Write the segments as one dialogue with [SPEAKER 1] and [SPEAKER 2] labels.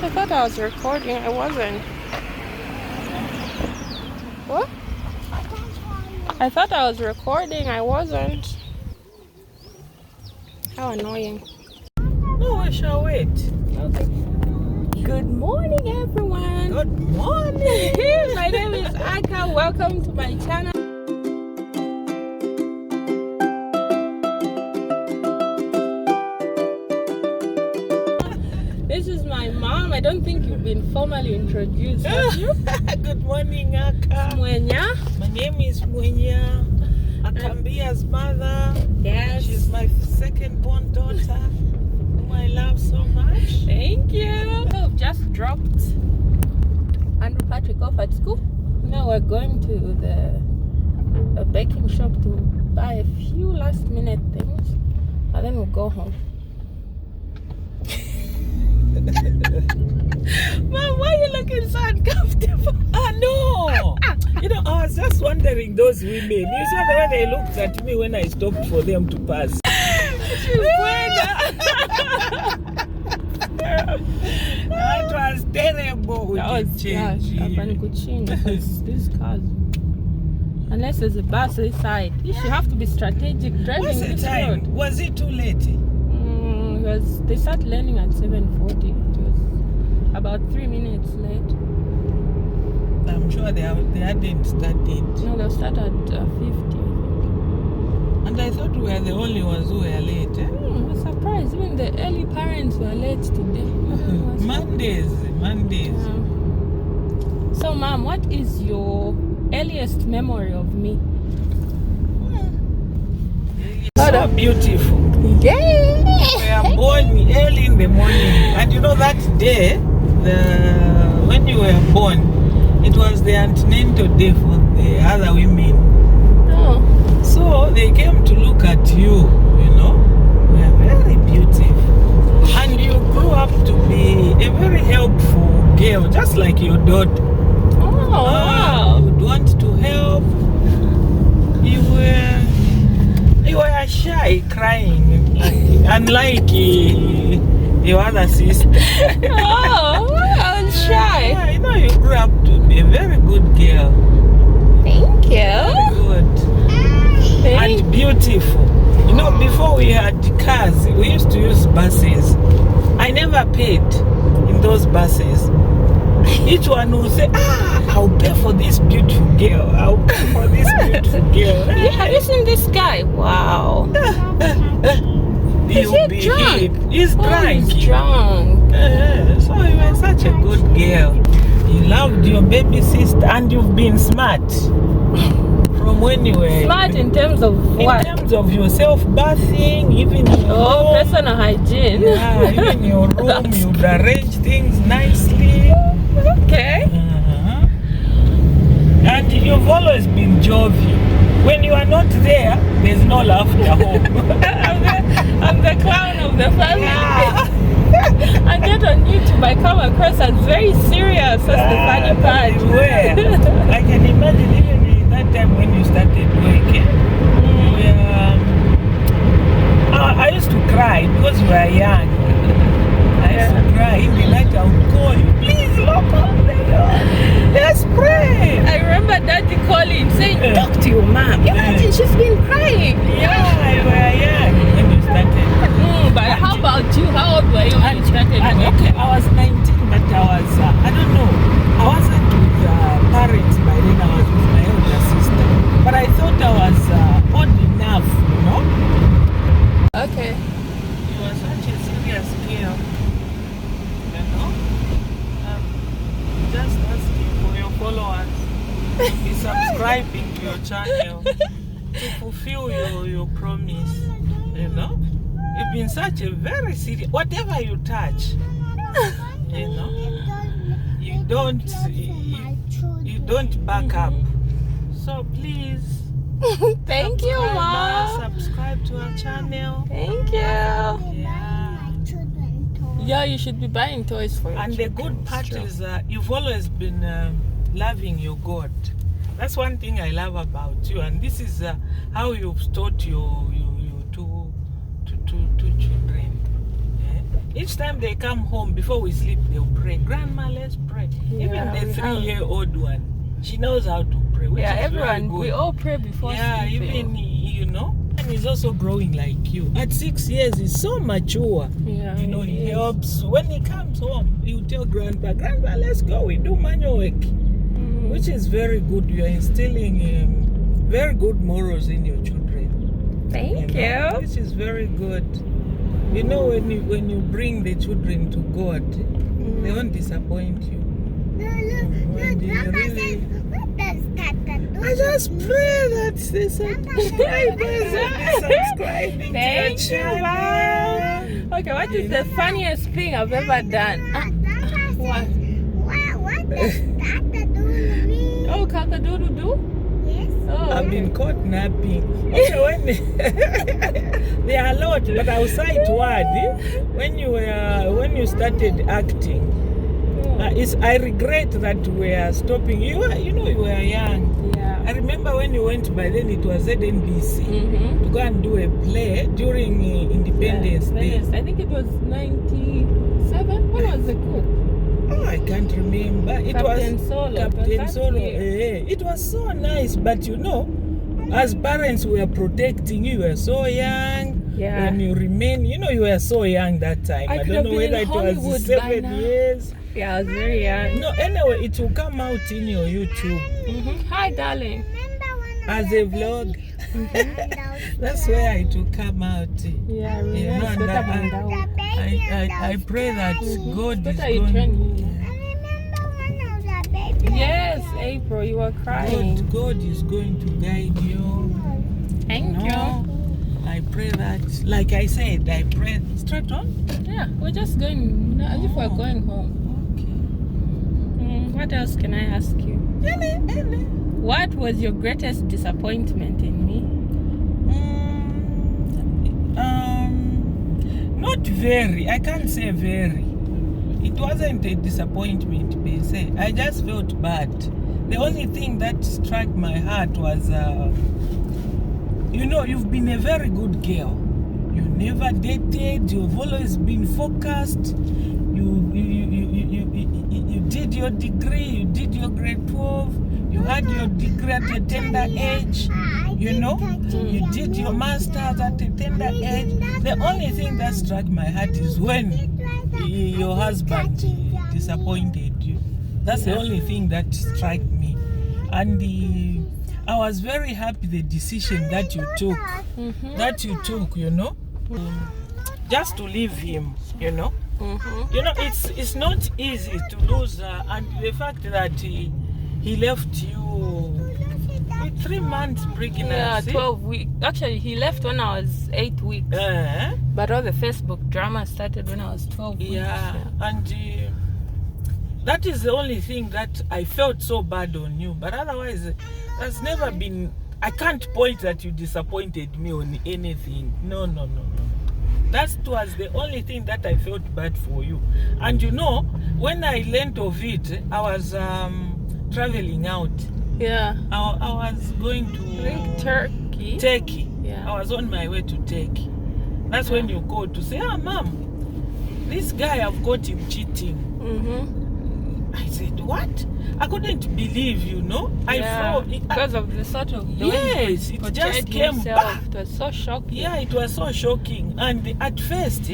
[SPEAKER 1] I thought I was recording. I wasn't. What? I thought I was recording. I wasn't. How annoying.
[SPEAKER 2] No, I shall wait.
[SPEAKER 1] Okay. Good morning, everyone.
[SPEAKER 2] Good morning.
[SPEAKER 1] My name is Aka. Welcome to my channel. This is my mom. I don't think you've been formally introduced, have you?
[SPEAKER 2] Good morning, Aka.
[SPEAKER 1] Mwenya.
[SPEAKER 2] My name is Mwenya. Akambia's mother.
[SPEAKER 1] Yes.
[SPEAKER 2] She's my second born daughter, whom I love so much.
[SPEAKER 1] Thank you. So we've just dropped Andrew Patrick off at school. Now we're going to a baking shop to buy a few last minute things, and then we'll go home. Mom, why are you looking so uncomfortable?
[SPEAKER 2] No! You know, I was just wondering those women. You saw the way they looked at me when I stopped for them to pass. That was terrible.
[SPEAKER 1] That was because these cars, unless there's a bus inside, you should have to be strategic driving.
[SPEAKER 2] What's the
[SPEAKER 1] this
[SPEAKER 2] time?
[SPEAKER 1] road.
[SPEAKER 2] Was it too late?
[SPEAKER 1] They start learning at 7:40. It was about 3 minutes late.
[SPEAKER 2] I'm sure they hadn't started.
[SPEAKER 1] No, they'll start at 50, I think.
[SPEAKER 2] And I thought we were the only ones who were late.
[SPEAKER 1] I'm surprised. Even the early parents were late today.
[SPEAKER 2] Mondays.
[SPEAKER 1] So, Mom, what is your earliest memory of me?
[SPEAKER 2] So beautiful.
[SPEAKER 1] Yeah.
[SPEAKER 2] We were born early in the morning. And you know that day, when you were born, it was the antenatal day for the other women.
[SPEAKER 1] Oh.
[SPEAKER 2] So they came to look at you, you know. You are very beautiful. And you grew up to be a very helpful girl, just like your daughter.
[SPEAKER 1] Oh, wow.
[SPEAKER 2] You would want to help. You were shy, crying, unlike your other sister.
[SPEAKER 1] Oh, I was shy.
[SPEAKER 2] Yeah, you know, you grew up to be a very good girl.
[SPEAKER 1] Thank you.
[SPEAKER 2] Good. And beautiful. You know, before we had cars, we used to use buses. I never paid in those buses. Each one will say, I'll pay for this beautiful girl. I'll pay for this beautiful girl.
[SPEAKER 1] Yeah, have you seen this guy? Wow. Is he drunk?
[SPEAKER 2] He's drunk.
[SPEAKER 1] He's drunk.
[SPEAKER 2] So you were such a good girl. You loved your baby sister and you've been smart. From when you were
[SPEAKER 1] Smart in terms of what?
[SPEAKER 2] In terms of your self-bathing, even in your room.
[SPEAKER 1] Personal hygiene.
[SPEAKER 2] Yeah, even in your room, you'd arrange things nicely.
[SPEAKER 1] Okay.
[SPEAKER 2] And you've always been jovial. When you are not there, there's no laughter home.
[SPEAKER 1] I'm the clown of the family.
[SPEAKER 2] Yeah.
[SPEAKER 1] And yet on YouTube I come across as very serious. That's the funny part.
[SPEAKER 2] I can imagine even that time when you started working. I used to cry because you were young. I used to cry in the night. I would call you, please lock up the door. Let's pray.
[SPEAKER 1] I remember Daddy calling saying, talk to your mom. Imagine she's been crying.
[SPEAKER 2] Yeah, you were young when you started.
[SPEAKER 1] But how about you? How old were you when you started?
[SPEAKER 2] Okay, I was 19, but I was, I don't know. I wasn't with parents by then. I was with my older sister. But I thought I was old enough, you know?
[SPEAKER 1] Okay.
[SPEAKER 2] You were such a serious girl. You know? Just asking for your followers to be subscribing to your channel to fulfill your promise. You know? You've been such a very serious. Whatever you touch, you know, you don't back up. So please.
[SPEAKER 1] Thank you, Mom.
[SPEAKER 2] Subscribe to our channel.
[SPEAKER 1] Thank you. Yeah, you should be buying toys for your
[SPEAKER 2] And
[SPEAKER 1] children.
[SPEAKER 2] the good part is you've always been loving your God. That's one thing I love about you. And this is how you've taught your two children. Each time they come home, before we sleep, they'll pray. Grandma, let's pray. Even the 3-year-old one, she knows how to pray. Which is
[SPEAKER 1] everyone,
[SPEAKER 2] very good.
[SPEAKER 1] we all pray before sleeping.
[SPEAKER 2] Even, and he's also growing like you. At 6 years, he's so mature.
[SPEAKER 1] Yeah,
[SPEAKER 2] He helps. When he comes home, he'll tell Grandpa, let's go, we do manual work. Which is very good. You are instilling very good morals in your children.
[SPEAKER 1] Thank you.
[SPEAKER 2] Which is very good. When you bring the children to God, they won't disappoint you.
[SPEAKER 3] What does Tata do?
[SPEAKER 2] I just pray that the subscribers will be subscribing
[SPEAKER 1] Thank
[SPEAKER 2] to
[SPEAKER 1] you,
[SPEAKER 2] your channel.
[SPEAKER 1] Wow. Okay, what is the funniest thing I've ever done? What?
[SPEAKER 3] What does Tata do to me?
[SPEAKER 1] Oh, cock-a-doodle-doo?
[SPEAKER 3] Yes.
[SPEAKER 1] Oh,
[SPEAKER 2] I've been caught napping. Okay, there are a lot, but I'll cite one. When you started acting, I regret that we are stopping. You were young.
[SPEAKER 1] Yeah.
[SPEAKER 2] I remember when you went by then, it was ZNBC to go and do a play during Independence Day.
[SPEAKER 1] I think it was 97. When was the coup?
[SPEAKER 2] Oh, I can't remember. It
[SPEAKER 1] Captain
[SPEAKER 2] was
[SPEAKER 1] Solo.
[SPEAKER 2] Captain Solo. It was so nice, but as parents, we were protecting you. You were so young.
[SPEAKER 1] Yeah.
[SPEAKER 2] When you remain, you were so young that time. I don't know whether it was 7 years.
[SPEAKER 1] Yeah, I was very young.
[SPEAKER 2] No, anyway, it will come out in your YouTube.
[SPEAKER 1] Hi, darling.
[SPEAKER 2] As a vlog. That's where it will come out.
[SPEAKER 1] Yeah, really.
[SPEAKER 2] And I pray that God is going.
[SPEAKER 3] Remember when I was a baby?
[SPEAKER 1] Yes, April, you were crying.
[SPEAKER 2] God is going to guide you.
[SPEAKER 1] Thank you.
[SPEAKER 2] I pray that, like I said, I pray straight on.
[SPEAKER 1] Yeah, we're just going, as if we're going home.
[SPEAKER 2] Okay.
[SPEAKER 1] What else can I ask you? What was your greatest disappointment in me?
[SPEAKER 2] Not very. I can't say very. It wasn't a disappointment per se. I just felt bad. The only thing that struck my heart was, you've been a very good girl. You never dated. You've always been focused. You did your degree. You did your grade 12. You had your degree at a tender age. You did your master's at a tender age. The only thing that struck my heart is when your husband disappointed you. That's the only thing that struck me. And I was very happy the decision that you took. Just to leave him, it's not easy to lose and the fact that he left you with 3 months pregnancy.
[SPEAKER 1] Yeah, 12 weeks. Actually, he left when I was 8 weeks. But all the Facebook drama started when I was 12 weeks.
[SPEAKER 2] Yeah, and that is the only thing that I felt so bad on you. But otherwise, there's never been... I can't point that you disappointed me on anything. No. That was the only thing that I felt bad for you. And when I learned of it, I was traveling out.
[SPEAKER 1] Yeah.
[SPEAKER 2] I was going to Turkey.
[SPEAKER 1] Yeah.
[SPEAKER 2] I was on my way to Turkey. That's when you called to say, Mom, this guy, I've got him cheating. I said, what? I couldn't believe,
[SPEAKER 1] because of the sort of...
[SPEAKER 2] Yes, it just came back.
[SPEAKER 1] It was so shocking.
[SPEAKER 2] Yeah, it was so shocking. And at first,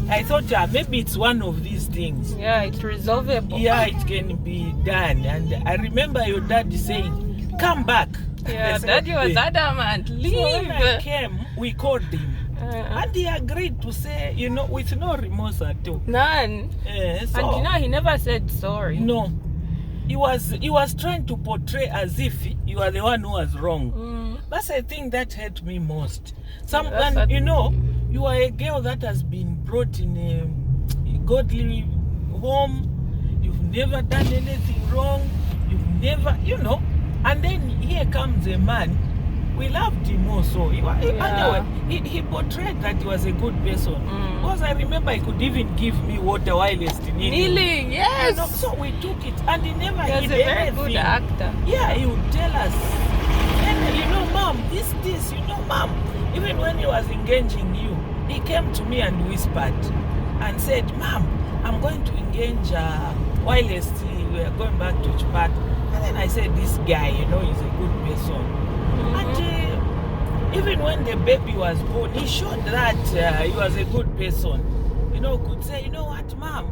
[SPEAKER 2] I thought, maybe it's one of these things.
[SPEAKER 1] Yeah, it's resolvable.
[SPEAKER 2] Yeah, it can be done. And I remember your dad saying, come back.
[SPEAKER 1] Yeah, Daddy was adamant. Leave.
[SPEAKER 2] So when I came, we called him. And he agreed to say, with no remorse at all.
[SPEAKER 1] None. And he never said sorry.
[SPEAKER 2] No. He was trying to portray as if you are the one who was wrong. That's the thing that hurt me most. You are a girl that has been brought in a godly home. You've never done anything wrong. You've never, and then here comes a man. We loved him also. Anyway, he portrayed that he was a good person. Because I remember he could even give me water while he's
[SPEAKER 1] kneeling. Yes.
[SPEAKER 2] So we took it, and he never
[SPEAKER 1] hid anything. He was a very good actor.
[SPEAKER 2] Yeah, he would tell us, Mom, this, Mom. Even when he was engaging you, he came to me and whispered. and said, Mom, I'm going to engage whilst we are going back to Chupat. And then I said, this guy, you know, is a good person. And even when the baby was born, he showed that he was a good person. You know, could say, you know what, Mom,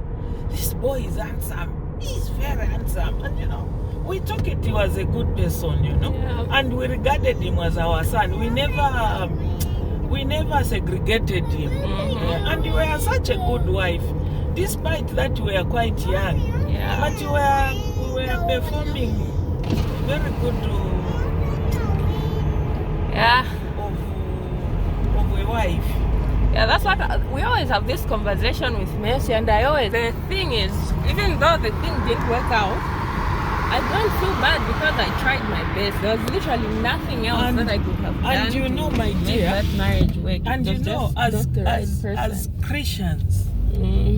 [SPEAKER 2] this boy is handsome. He's very handsome. And, you know, we took it, he was a good person, you know.
[SPEAKER 1] Yeah.
[SPEAKER 2] And we regarded him as our son. We never segregated him. And you were such a good wife. Despite that we were quite young.
[SPEAKER 1] Yeah.
[SPEAKER 2] But we were performing very good
[SPEAKER 1] Yeah.
[SPEAKER 2] of a wife.
[SPEAKER 1] Yeah, that's what we always have this conversation with Mercy, and the thing is, even though the thing didn't work out, I don't feel bad because I tried my best. There was literally nothing else that I could have done.
[SPEAKER 2] And you know, my dear,
[SPEAKER 1] that marriage work.
[SPEAKER 2] And you know, as Christians,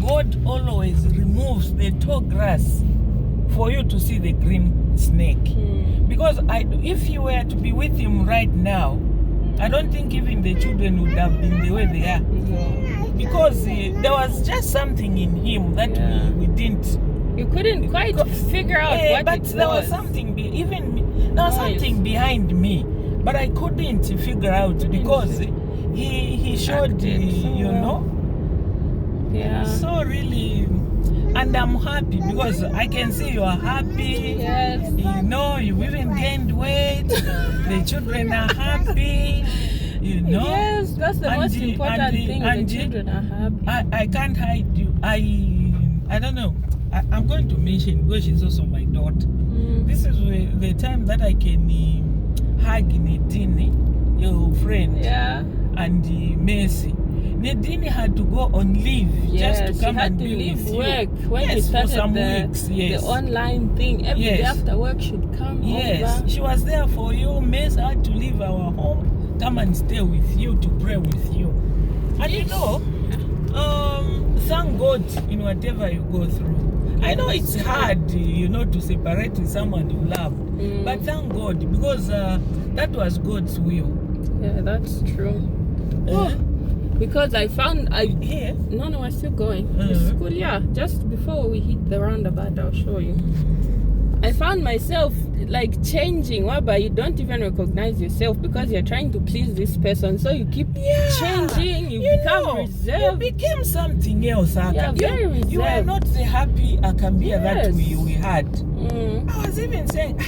[SPEAKER 2] God always removes the tall grass for you to see the green snake. Because if you were to be with him right now, I don't think even the children would have been the way they are. Because there was just something in him that we didn't.
[SPEAKER 1] You couldn't quite figure out what
[SPEAKER 2] but
[SPEAKER 1] it was.
[SPEAKER 2] There was something, something behind me, but I couldn't figure out because he showed, you know.
[SPEAKER 1] Yeah.
[SPEAKER 2] So really, and I'm happy because I can see you are happy.
[SPEAKER 1] Yes.
[SPEAKER 2] You know, you even gained weight. The children are happy. You know.
[SPEAKER 1] Yes, that's the most important thing. The children are happy.
[SPEAKER 2] I can't hide you. I don't know. I'm going to mention because she's also my daughter. This is the time that I can hug Nadine, your friend, and Mercy. Nadine had to go on leave just to come and be with you.
[SPEAKER 1] Work when he started
[SPEAKER 2] for some weeks.
[SPEAKER 1] The online thing. Every day after work should come over.
[SPEAKER 2] She was there for you. Mercy had to leave our home, come and stay with you to pray with you. And you know, thank God in whatever you go through. I know it's hard, you know, to separate with someone you love. But thank God, because that was God's will.
[SPEAKER 1] Yeah, that's true. Because I found No, we're still going. School, just before we hit the roundabout, I'll show you. I found myself like changing, whereby you don't even recognize yourself because you're trying to please this person. So you keep changing, you become reserved. You
[SPEAKER 2] became something else.
[SPEAKER 1] Very reserved.
[SPEAKER 2] You were not the happy Akambia that we had. I was even saying,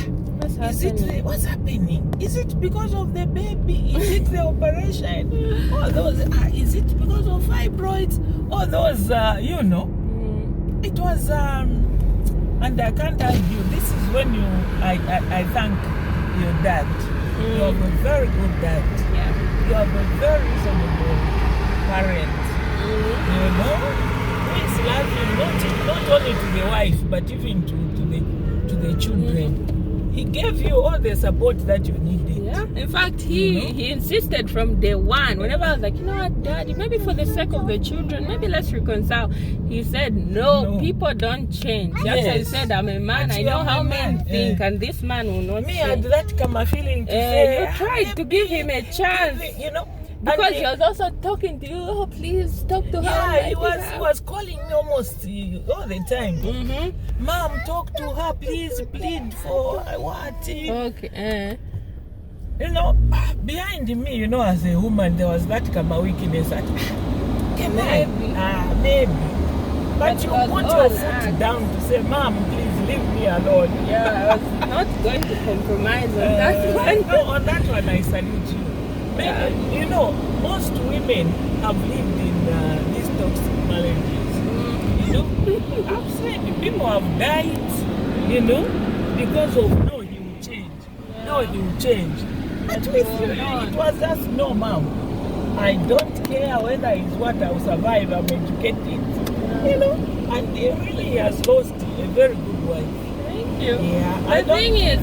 [SPEAKER 2] what's happening? Is it because of the baby? Is it the operation? Or those? Is it because of fibroids? Or those? You know, it was. And I can't argue. This is when I thank your dad. You have a very good dad. Yeah. You have a very reasonable parent. You know, please love him not only to the wife but even to the children. He gave you all the support that you needed.
[SPEAKER 1] Yeah. In fact, he insisted from day one. Whenever I was like, you know what, Daddy, maybe for the sake of the children, maybe let's reconcile. He said, no. People don't change. Just as I said, I'm a man. I know how men think, and this man will not change.
[SPEAKER 2] Me had that kind of feeling to say,
[SPEAKER 1] you tried to give him a chance.
[SPEAKER 2] You know.
[SPEAKER 1] Because he was also talking to you. Oh, please talk to her.
[SPEAKER 2] Yeah, he was calling me almost all the time. Mom, talk to her, please. Plead for what?
[SPEAKER 1] Okay.
[SPEAKER 2] You know, behind me, you know, as a woman, there was that kind of weakness. That maybe. But you put your foot down to say, Mom, please leave me alone.
[SPEAKER 1] Yeah, I was not going to compromise on that one.
[SPEAKER 2] No, on that one, I salute you. You know, most women have lived in these toxic marriages. You know, I've said people have died, you know, because of no, he will change. No, he will change. But with you, it was just no, Mom. I don't care whether it's what I'll survive, I'm educated. You know, and he really has lost a very good wife.
[SPEAKER 1] Thank you.
[SPEAKER 2] Yeah,
[SPEAKER 1] the thing is,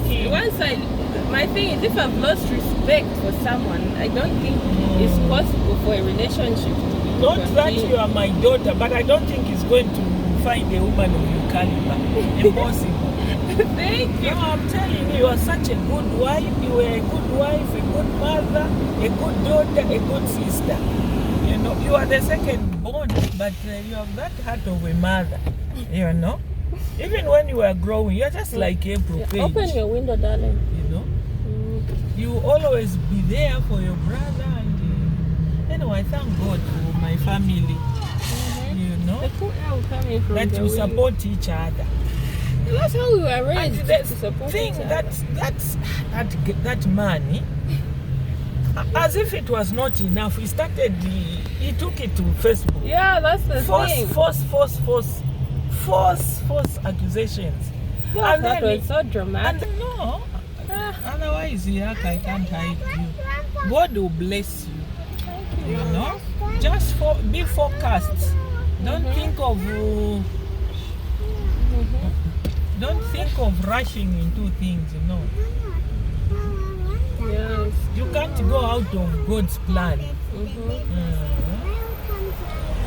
[SPEAKER 1] my thing is, if I've lost respect for someone, I don't think it's possible for a relationship to be
[SPEAKER 2] Not that you are my daughter, but I don't think he's going to find a woman of your caliber. Impossible.
[SPEAKER 1] Thank you.
[SPEAKER 2] No, I'm telling you, you are such a good wife. You were a good wife, a good mother, a good daughter, a good sister. You know, You are the second born, but you have that heart of a mother, you know. Even when you are growing, you're just like April Page.
[SPEAKER 1] Open your window, darling.
[SPEAKER 2] You know, you always be there for your brother. And anyway, I thank God for my family. You know, that you support each other.
[SPEAKER 1] That's how we were raised.
[SPEAKER 2] And
[SPEAKER 1] to support
[SPEAKER 2] thing
[SPEAKER 1] each other.
[SPEAKER 2] that money, as if it was not enough, he took it to Facebook.
[SPEAKER 1] Yeah, that's the thing.
[SPEAKER 2] False accusations.
[SPEAKER 1] Yeah,
[SPEAKER 2] And
[SPEAKER 1] that
[SPEAKER 2] then
[SPEAKER 1] was so dramatic.
[SPEAKER 2] And no, otherwise, I can't hide you. God will bless you.
[SPEAKER 1] Thank you.
[SPEAKER 2] You know, just be focused. Don't think of rushing into things. You know,
[SPEAKER 1] Yes.
[SPEAKER 2] you can't go out of God's plan.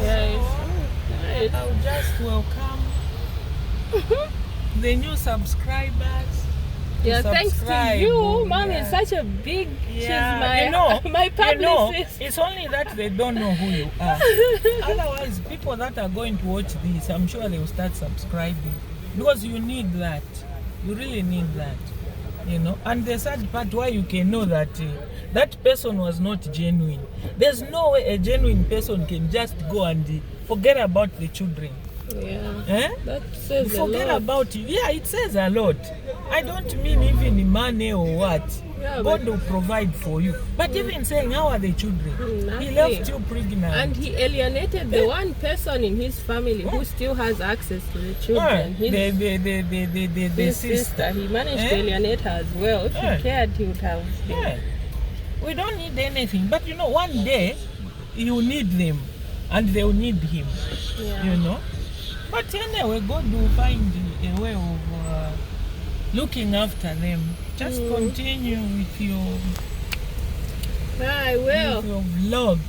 [SPEAKER 1] Yes.
[SPEAKER 2] I'll just welcome the new subscribers.
[SPEAKER 1] Yeah, thanks to
[SPEAKER 2] Subscribe.
[SPEAKER 1] you. Mom
[SPEAKER 2] Yeah.
[SPEAKER 1] is such a big, she's
[SPEAKER 2] Yeah,
[SPEAKER 1] my publicist.
[SPEAKER 2] it's only that they don't know who you are. Otherwise, people that are going to watch this, I'm sure they will start subscribing. Because you need that. You really need that. You know, and the sad part why you can know that that person was not genuine. There's no way a genuine person can just go and forget about the children.
[SPEAKER 1] Yeah. That says
[SPEAKER 2] Forget
[SPEAKER 1] a lot.
[SPEAKER 2] about it. Yeah, it says a lot. I don't mean even money or what.
[SPEAKER 1] Yeah,
[SPEAKER 2] God will provide for you. But even saying, how are the children? He
[SPEAKER 1] Nothing.
[SPEAKER 2] left you pregnant.
[SPEAKER 1] And he alienated the one person in his family who still has access to the children.
[SPEAKER 2] The
[SPEAKER 1] His sister. He managed to alienate her as well. If he cared, he would have been.
[SPEAKER 2] Yeah. We don't need anything. But you know, one day, you need them. And they will need him.
[SPEAKER 1] Yeah.
[SPEAKER 2] You know? But anyway, God will find a way of looking after them. Just continue with your
[SPEAKER 1] I will.
[SPEAKER 2] with your vlog.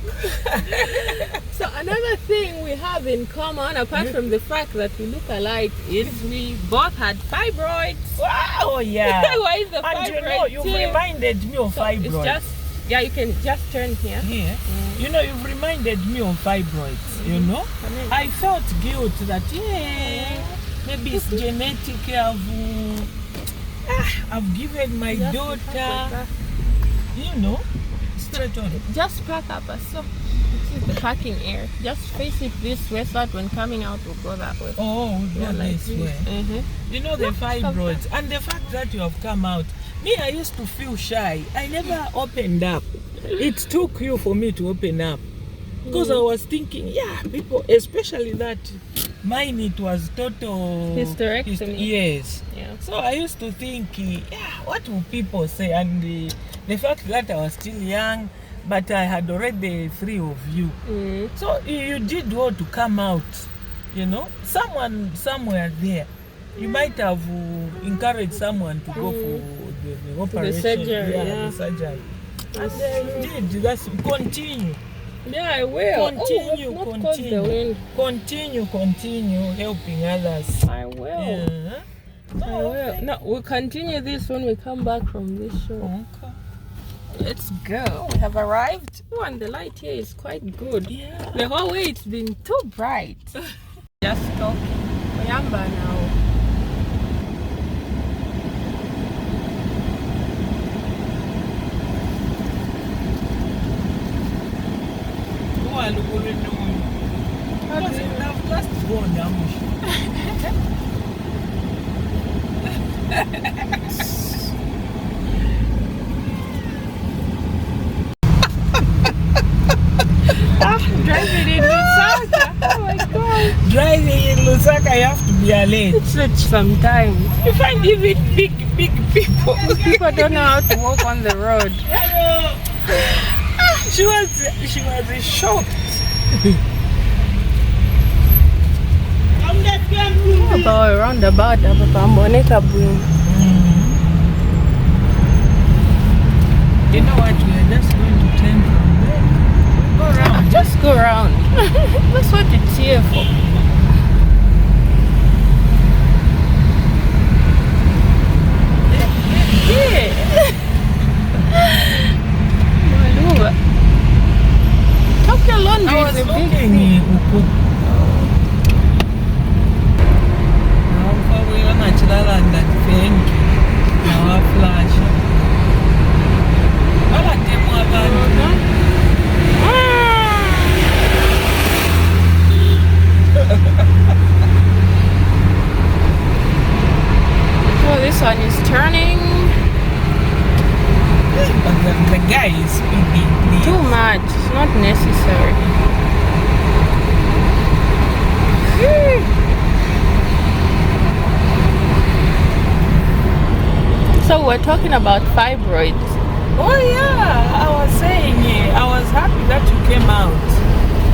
[SPEAKER 1] So another thing we have in common, apart from the fact that we look alike, is we both had fibroids.
[SPEAKER 2] Wow, yeah.
[SPEAKER 1] Why is the
[SPEAKER 2] And
[SPEAKER 1] fibroid
[SPEAKER 2] you know, you've
[SPEAKER 1] tip?
[SPEAKER 2] reminded me of fibroids.
[SPEAKER 1] It's just, yeah, you can just turn here.
[SPEAKER 2] Here. You know, you've reminded me of fibroids, you know. I felt guilt that, maybe it's genetic. I've given my
[SPEAKER 1] Just
[SPEAKER 2] daughter,
[SPEAKER 1] like that.
[SPEAKER 2] you know, straight on.
[SPEAKER 1] Just pack up so this is the parking area. Just face it this way so that when coming out we'll go that way.
[SPEAKER 2] Oh, we'll go this way. You know, the fibroids and the fact that you have come out. Me, I used to feel shy. I never opened up. It took you for me to open up. Because I was thinking, people, especially that mine, it was total
[SPEAKER 1] Hysterectomy.
[SPEAKER 2] Yes.
[SPEAKER 1] Yeah.
[SPEAKER 2] So I used to think, what will people say? And the fact that I was still young, but I had already 3 of you. So you did well to come out, you know. Someone somewhere there, you might have encouraged someone to go for the operation.
[SPEAKER 1] The surgery,
[SPEAKER 2] The surgery. And you did. That's continue.
[SPEAKER 1] Yeah, I will.
[SPEAKER 2] Continue,
[SPEAKER 1] Not cause the wind.
[SPEAKER 2] continue helping others.
[SPEAKER 1] I will.
[SPEAKER 2] Yeah.
[SPEAKER 1] I will. No, we'll continue this when we come back from this show.
[SPEAKER 2] Okay.
[SPEAKER 1] Let's go. We have arrived. Oh, and the light here is quite good.
[SPEAKER 2] Yeah.
[SPEAKER 1] The whole way it's been too bright. Just talking. Oyamba now.
[SPEAKER 2] Just go down.
[SPEAKER 1] Driving in Lusaka. Oh my god.
[SPEAKER 2] Driving in Lusaka, you have to be alert.
[SPEAKER 1] It's sometimes.
[SPEAKER 2] You find even big people.
[SPEAKER 1] People don't know how to walk on the road.
[SPEAKER 2] She was shocked.
[SPEAKER 1] About roundabout, Boneka Boom.
[SPEAKER 2] You know what? We are just going to turn from there. Go around.
[SPEAKER 1] Just go around. That's what it's here for. Yeah. Tokyo Laundry is So we're talking about fibroids.
[SPEAKER 2] Oh yeah, I was saying, I was happy that you came out.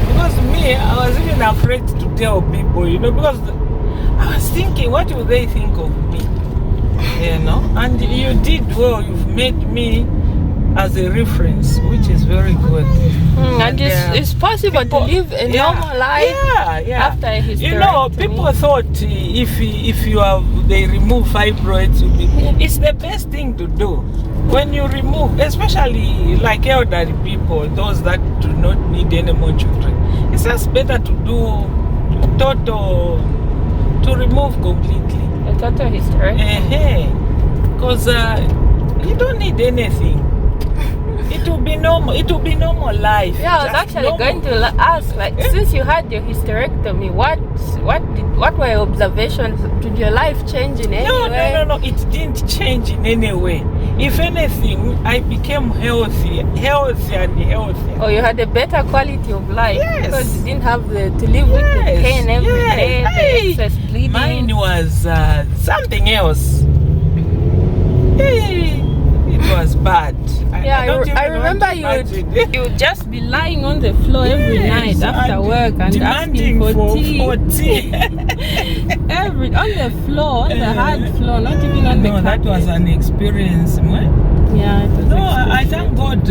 [SPEAKER 2] Because me, I was even afraid to tell people, because I was thinking, what will they think of me? And you did well. You've made me as a reference, which is very good.
[SPEAKER 1] And it's possible to live a normal life after a hysterectomy.
[SPEAKER 2] People thought if they remove fibroids, it's the best thing to do. When you remove, especially like elderly people, those that do not need any more children, it's just better to do to remove completely.
[SPEAKER 1] A total hysterectomy.
[SPEAKER 2] Because you don't need anything. It will be normal. It will be normal life.
[SPEAKER 1] Yeah, I was actually going to ask, since you had your hysterectomy, what were your observations? Did your life change in any way?
[SPEAKER 2] No. It didn't change in any way. If anything, I became healthier and healthier.
[SPEAKER 1] Oh, you had a better quality of life.
[SPEAKER 2] Yes.
[SPEAKER 1] Because you didn't have to live with the pain every day, the excess bleeding.
[SPEAKER 2] Mine was something else. It was bad.
[SPEAKER 1] I remember you would just be lying on the floor every night after work and asking for tea. On the floor, on the hard floor, not even on the carpet.
[SPEAKER 2] That was an experience.
[SPEAKER 1] Yeah, it was
[SPEAKER 2] I thank God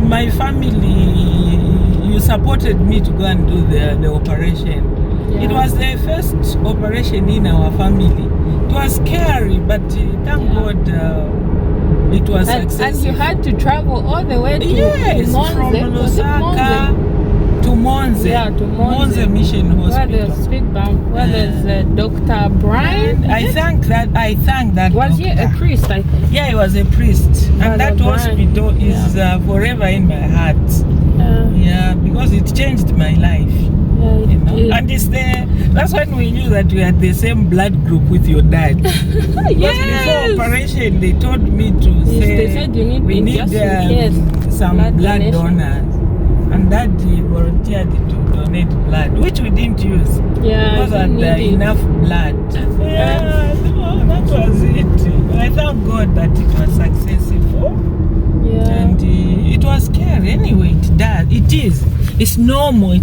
[SPEAKER 2] my family, you supported me to go and do the operation. Yeah. It was the first operation in our family. It was scary, but thank God it was successful.
[SPEAKER 1] And you had to travel all the way to Monze.
[SPEAKER 2] From Lusaka to Monze.
[SPEAKER 1] Yeah, to
[SPEAKER 2] Monze Mission Hospital.
[SPEAKER 1] Where there's Speedbound, where there's Dr. Brian.
[SPEAKER 2] I thank that.
[SPEAKER 1] Was he a priest, I think?
[SPEAKER 2] Yeah, he was a priest. And that hospital is forever in my heart. Yeah, because it changed my life. And that's when we knew that we had the same blood group with your dad. Before operation, they told me to say
[SPEAKER 1] they said we need
[SPEAKER 2] some blood donors, and that volunteered to donate blood, which we didn't use because we had enough blood. That was it. I thank God that it was successful. And it was scary anyway. It is. It's normal.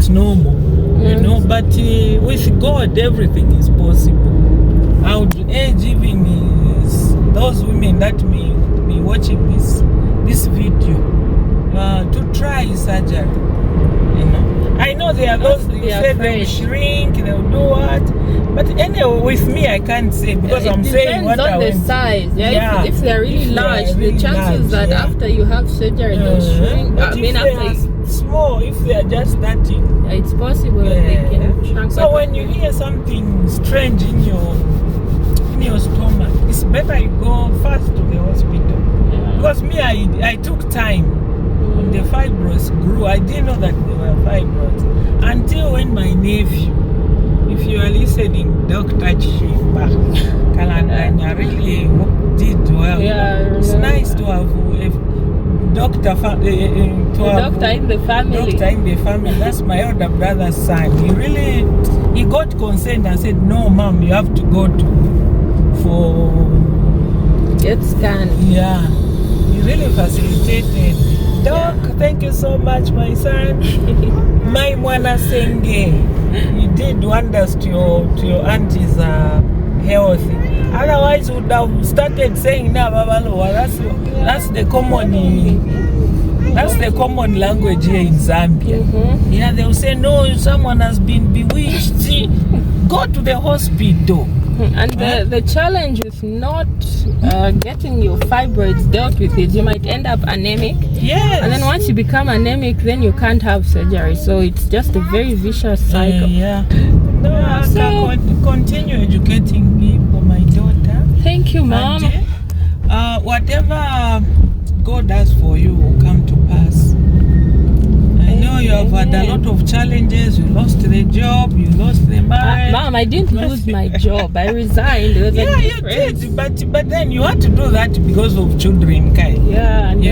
[SPEAKER 2] But with God, everything is possible. I would urge even those women that may be watching this video to try surgery. I know there are those who say they'll shrink, they'll do what. But anyway, with me, I can't say because I'm saying what I
[SPEAKER 1] depends on the size. If they're really large, the chances that after you have surgery, they'll shrink.
[SPEAKER 2] Small, if they are just starting,
[SPEAKER 1] it's possible that they can shrink.
[SPEAKER 2] So when you hear something strange in your stomach, it's better you go first to the hospital. Because me, I took time. When the fibroids grew, I didn't know that they were fibroids until when my nephew, if you are listening, Dr. Chimba Kalandanya really did well. It's nice to have doctor in the family. That's my older brother's son. He got consent and said, no mom, you have to go for
[SPEAKER 1] get scanned.
[SPEAKER 2] Yeah, he really facilitated. Doc, thank you so much, my son. My mwana senge, you did wonders to your auntie's health. Otherwise, would have started saying, "Nah, Babaloa." That's the common language here in Zambia. Yeah, they'll say, "No, someone has been bewitched. Go to the hospital."
[SPEAKER 1] And the challenge with not getting your fibroids dealt with is you might end up anemic.
[SPEAKER 2] Yes.
[SPEAKER 1] And then once you become anemic, then you can't have surgery. So it's just a very vicious cycle.
[SPEAKER 2] So continue educating people, my daughter.
[SPEAKER 1] Thank you, Mom.
[SPEAKER 2] And, whatever God does for you will come to pass. I know you have had a lot of challenges. You lost the job, you lost the marriage.
[SPEAKER 1] Mom, I didn't lose my job. I resigned. You
[SPEAKER 2] did, but then you had to do that because of children, Kai.
[SPEAKER 1] Yeah,
[SPEAKER 2] and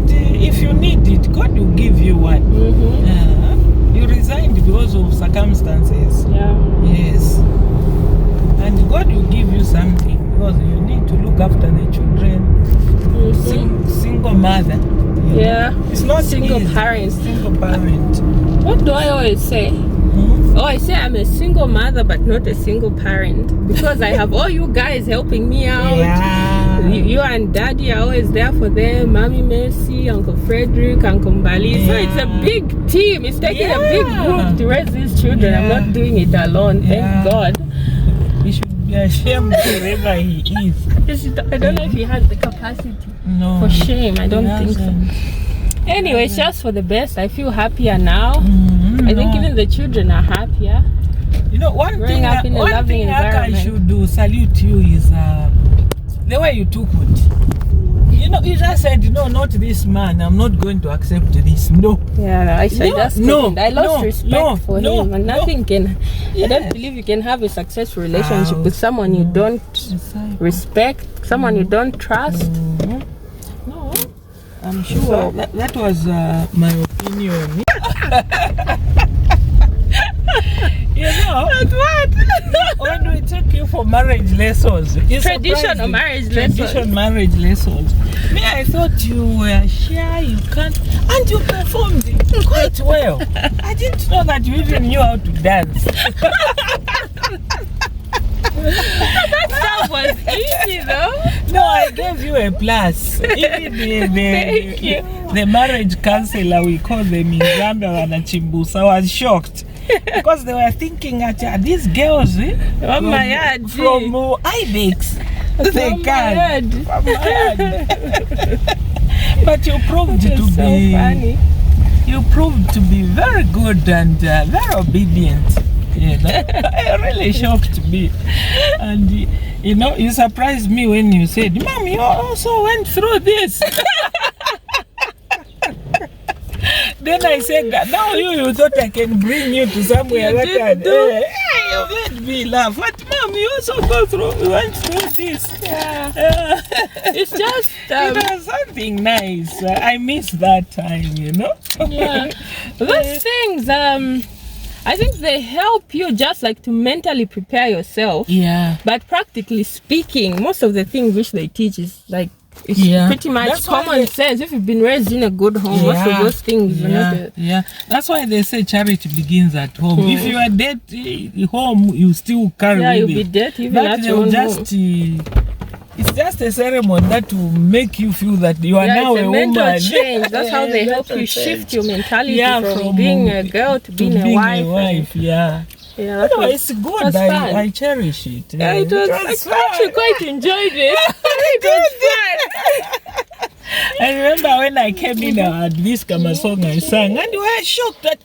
[SPEAKER 2] if you need it, God will give you one. You resigned because of circumstances.
[SPEAKER 1] Yeah.
[SPEAKER 2] Yes. And God will give you something. because you need to look after the children. Single mother.
[SPEAKER 1] Yeah.
[SPEAKER 2] It's not
[SPEAKER 1] single
[SPEAKER 2] easy.
[SPEAKER 1] parent.
[SPEAKER 2] Single parent.
[SPEAKER 1] What do I always say? Oh, I say I'm a single mother, but not a single parent, because I have all you guys helping me out.
[SPEAKER 2] Yeah.
[SPEAKER 1] You and Daddy are always there for them. Mommy Mercy, Uncle Frederick, Uncle Mbali. So it's a big team. It's taking a big group to raise these children. I'm not doing it alone. Thank God.
[SPEAKER 2] He should be ashamed wherever he is.
[SPEAKER 1] I don't know if he has the capacity.
[SPEAKER 2] No.
[SPEAKER 1] For shame, I don't think so. Anyway, it's just for the best. I feel happier now. I think even the children are happier.
[SPEAKER 2] You know, one thing I should do, salute you, is the way you took it. You know, you just said, no, not this man. I'm not going to accept this. No.
[SPEAKER 1] Yeah, I lost respect for him, and nothing can. I don't believe you can have a successful relationship with someone you don't respect, someone you don't trust.
[SPEAKER 2] No, I'm sure that was my opinion. You know, what? When we take you for marriage lessons,
[SPEAKER 1] traditional marriage
[SPEAKER 2] lessons. Me, I thought you were shy, you can't, and you performed quite well. I didn't know that you even knew how to dance.
[SPEAKER 1] That stuff was easy though.
[SPEAKER 2] No, I gave you a plus. Even the marriage counselor, we call them in Zambia and Chimbusa, was shocked. Because they were thinking that these girls from Ibex, they can't. But you proved to be very good and very obedient. It really shocked me. And you know, you surprised me when you said, Mom, you also went through this. Then I said, now you thought I can bring you to somewhere that you made me laugh. But Mom, you also went through this.
[SPEAKER 1] Yeah. It's just
[SPEAKER 2] it was something nice. I miss that time, you know.
[SPEAKER 1] Yeah. Those things, I think they help you just like to mentally prepare yourself.
[SPEAKER 2] Yeah.
[SPEAKER 1] But practically speaking, most of the things which they teach is like pretty much common sense. If you've been raised in a good home, most of those things are not
[SPEAKER 2] that's why they say charity begins at home. If you are dead home, you still carry
[SPEAKER 1] you'll be dead even at your own home.
[SPEAKER 2] It's just a ceremony that will make you feel that you are now a woman.
[SPEAKER 1] Change. That's how they help you shift your mentality from being a girl to being a wife.
[SPEAKER 2] Yeah, it's good. I cherish it.
[SPEAKER 1] Yeah, it was I actually quite enjoyed it. It was fun.
[SPEAKER 2] I remember when I came in at this Kama song I sang, and we were shocked that,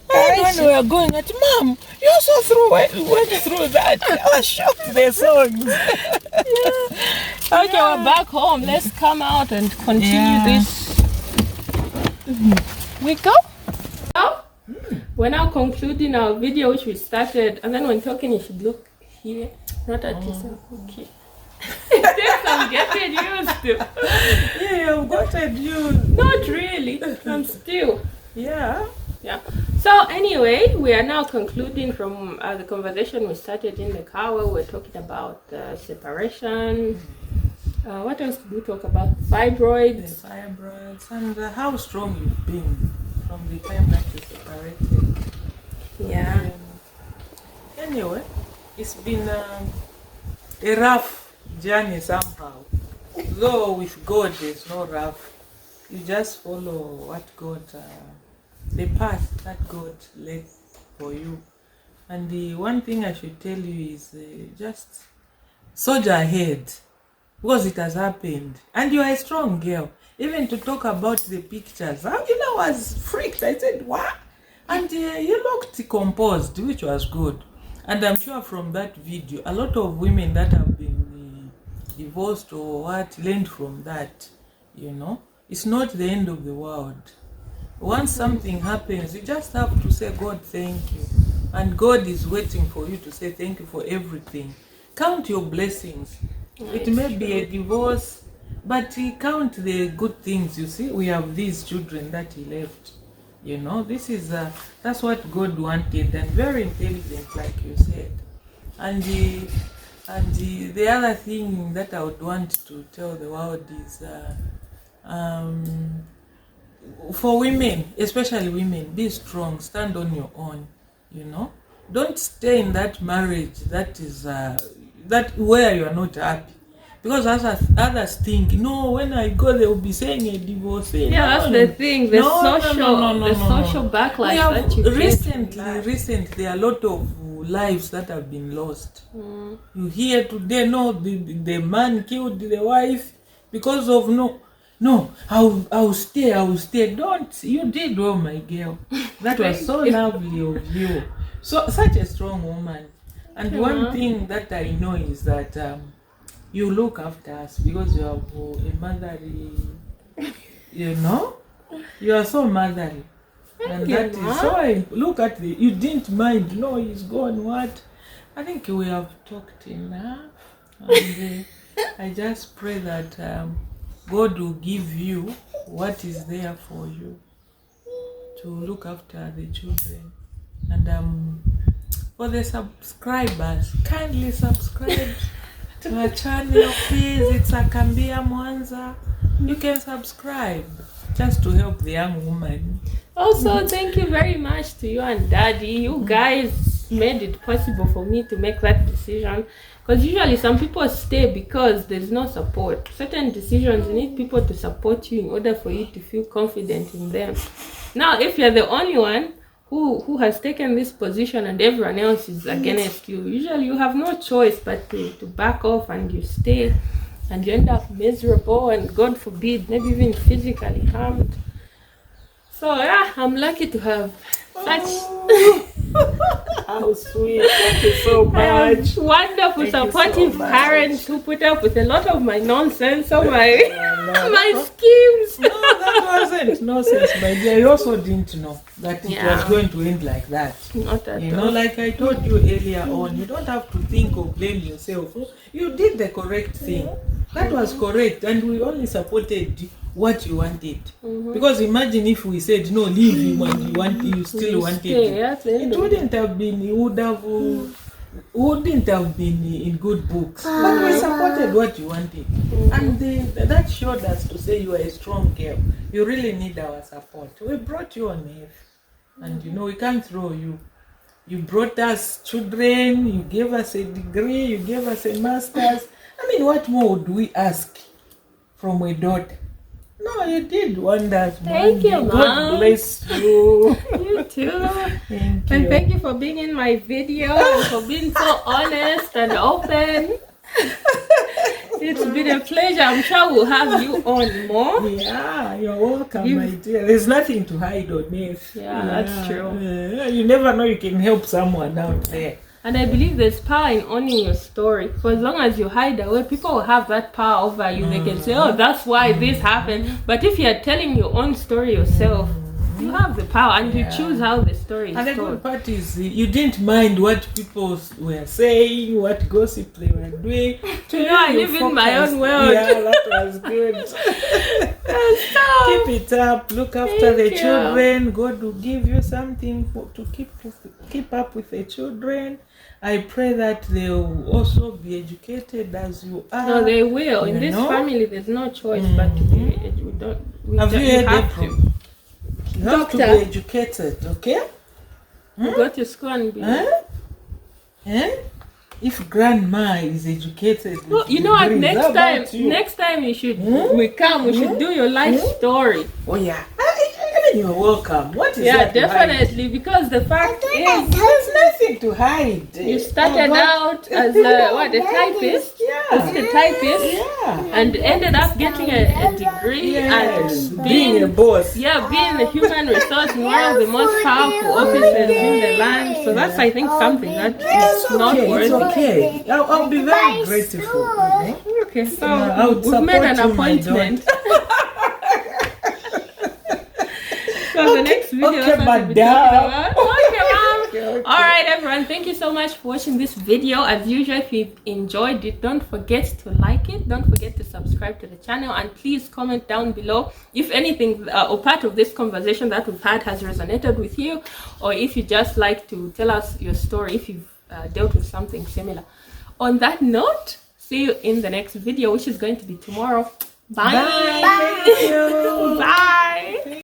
[SPEAKER 2] when we were going at, Mom, you also went through that. I was shocked, the songs.
[SPEAKER 1] Okay, we're back home. Let's come out and continue this. We go? Now, we're now concluding our video, which we started. And then when talking, you should look here, not at yourself. Okay. This I'm getting used to.
[SPEAKER 2] Yeah, I've gotten used.
[SPEAKER 1] Not really. I'm still.
[SPEAKER 2] Yeah.
[SPEAKER 1] So anyway, we are now concluding from the conversation we started in the car where we're talking about separation. What else did we talk about? Fibroids.
[SPEAKER 2] The fibroids and how strong you've been from the time that you separated.
[SPEAKER 1] Yeah.
[SPEAKER 2] Anyway, it's been a rough journey somehow. Though with God there's no rough. You just follow what God, the path that God led for you. And the one thing I should tell you is just soldier ahead, because it has happened. And you are a strong girl. Even to talk about the pictures, I was freaked. I said, what? And you looked composed, which was good. And I'm sure from that video, a lot of women that have been divorced or what learned from that, It's not the end of the world. Once something happens, you just have to say, God, thank you. And God is waiting for you to say thank you for everything. Count your blessings. It may be a divorce, but count the good things. You see, we have these children that he left. This is that's what God wanted, and very intelligent, like you said. And And the other thing that I would want to tell the world is for women, especially women, be strong, stand on your own, you know. Don't stay in that marriage that is that where you are not happy. Because others think, no, when I go, they will be saying a divorce.
[SPEAKER 1] Yeah, that's the thing. The social backlash that you
[SPEAKER 2] recently, there are a lot of lives that have been lost. You hear today, no, the man killed the wife because of no, I'll stay. Don't, you did well, my girl. That was so lovely of you. So such a strong woman. And one thing that I know is that you look after us because you have a motherly, you know, you are so motherly. And that is so I look at you didn't mind, no, he's gone, what? I think we have talked enough. And I just pray that God will give you what is there for you to look after the children. And for the subscribers, kindly subscribe to our channel, please. It's Akambia Mwanza. You can subscribe just to help the young woman.
[SPEAKER 1] Also, thank you very much to you and Daddy. You guys made it possible for me to make that decision. Because usually some people stay because there's no support. Certain decisions, you need people to support you in order for you to feel confident in them. Now, if you're the only one who has taken this position and everyone else is against you, usually you have no choice but to back off, and you stay and you end up miserable and, God forbid, maybe even physically harmed. So yeah, I'm lucky to have such
[SPEAKER 2] how sweet. Thank you so much.
[SPEAKER 1] Wonderful, supportive parents who put up with a lot of my nonsense or my schemes.
[SPEAKER 2] No, that wasn't nonsense, my dear. You also didn't know that it was going to end like that.
[SPEAKER 1] Not at all.
[SPEAKER 2] You know, like I told you earlier on, you don't have to think or blame yourself. You did the correct thing. That was correct, and we only supported what you wanted. Because imagine if we said no, leave him and you still wanted him. It wouldn't have been, wouldn't have been in good books. But we supported what you wanted. And that showed us to say you are a strong girl. You really need our support. We brought you on earth. And you know, we can't throw you. You brought us children, you gave us a degree, you gave us a master's. I mean, what more would we ask from a daughter? No, you did wonders.
[SPEAKER 1] Thank you, Mom.
[SPEAKER 2] God bless you.
[SPEAKER 1] You too.
[SPEAKER 2] Thank you.
[SPEAKER 1] And thank you for being in my video and for being so honest and open. It's been a pleasure. I'm sure we'll have you on more.
[SPEAKER 2] Yeah, you're welcome, my dear. There's nothing to hide on this.
[SPEAKER 1] Yeah, that's true.
[SPEAKER 2] You never know, you can help someone out there.
[SPEAKER 1] And I believe there's power in owning your story. For as long as you hide away, people will have that power over you. They can say, oh, that's why this happened. But if you're telling your own story yourself, you have the power, and you choose how the story is told.
[SPEAKER 2] And the good part is you didn't mind what people were saying, what gossip they were doing.
[SPEAKER 1] I live in my own world.
[SPEAKER 2] Yeah, that was good. Keep it up. Look after the children. God will give you something to keep up with the children. I pray that they will also be educated as you are.
[SPEAKER 1] No, they will. In this family, there's no choice but to be educated. You
[SPEAKER 2] have to be educated, okay?
[SPEAKER 1] Go to school and be...
[SPEAKER 2] If grandma is educated,
[SPEAKER 1] well, you know what? Next time you should we should do your life story.
[SPEAKER 2] Oh yeah, you're welcome. What is that?
[SPEAKER 1] Definitely, because the fact is
[SPEAKER 2] there's nothing to hide.
[SPEAKER 1] You started out as a typist.
[SPEAKER 2] Yeah,
[SPEAKER 1] a typist.
[SPEAKER 2] Yeah,
[SPEAKER 1] and ended up getting a degree and
[SPEAKER 2] being a boss.
[SPEAKER 1] Yeah, being a human resource in one of the most powerful offices in the land. So that's, I think, something that is not worthy.
[SPEAKER 2] It's okay. I'll be very grateful.
[SPEAKER 1] Okay, so we've made an appointment. So the next video
[SPEAKER 2] madam.
[SPEAKER 1] Okay, Mom. Alright, everyone, thank you so much for watching this video. As usual, if you enjoyed it, don't forget to like it, don't forget to subscribe to the channel, and please comment down below if anything or part of this conversation that we've had has resonated with you, or if you just like to tell us your story, if you've dealt with something similar. On that note, see you in the next video, which is going to be tomorrow. Bye.
[SPEAKER 2] Bye. Thank you.
[SPEAKER 1] Bye.